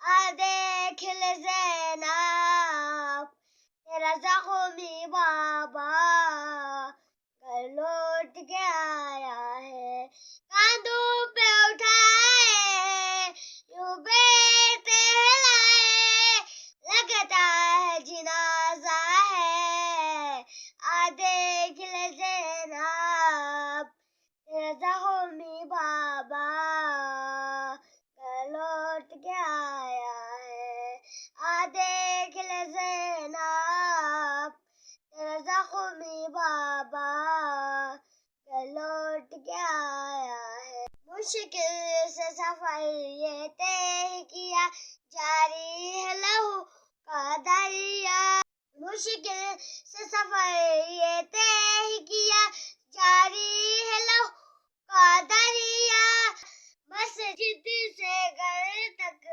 دیکھ لے زینب تیرا زخمی بابا گھر لوٹ کے آیا ہے، کاندھوں پہ اٹھائے یوں بیٹے لائے، لگتا ہے جنازہ ہے، دیکھ لے زینب تیرا زخمی بابا گھر لوٹ کے آیا ہے، دیکھ لے زینب تیرا زخمی بابا گھر لوٹ کے آیا ہے۔ مشکل سے سفر یہ طے کیا، جاری ہے لہو کا دریا، مشکل سے سفر یہ طے کیا، جاری ہے لہو کا دریا، مسجد سے گھر تک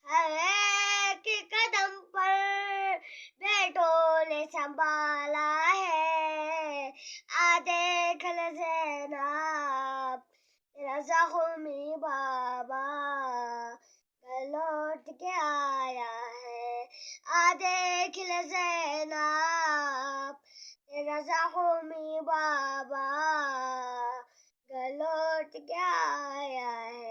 ہر ایک قدم پر بیٹوں نے سنبھالا ہے، دیکھ لے زینب تیرا زخمی بابا گھر لوٹ کے آیا ہے، دیکھ لے زینب تیرا زخمی بابا گھر لوٹ کے آیا ہے۔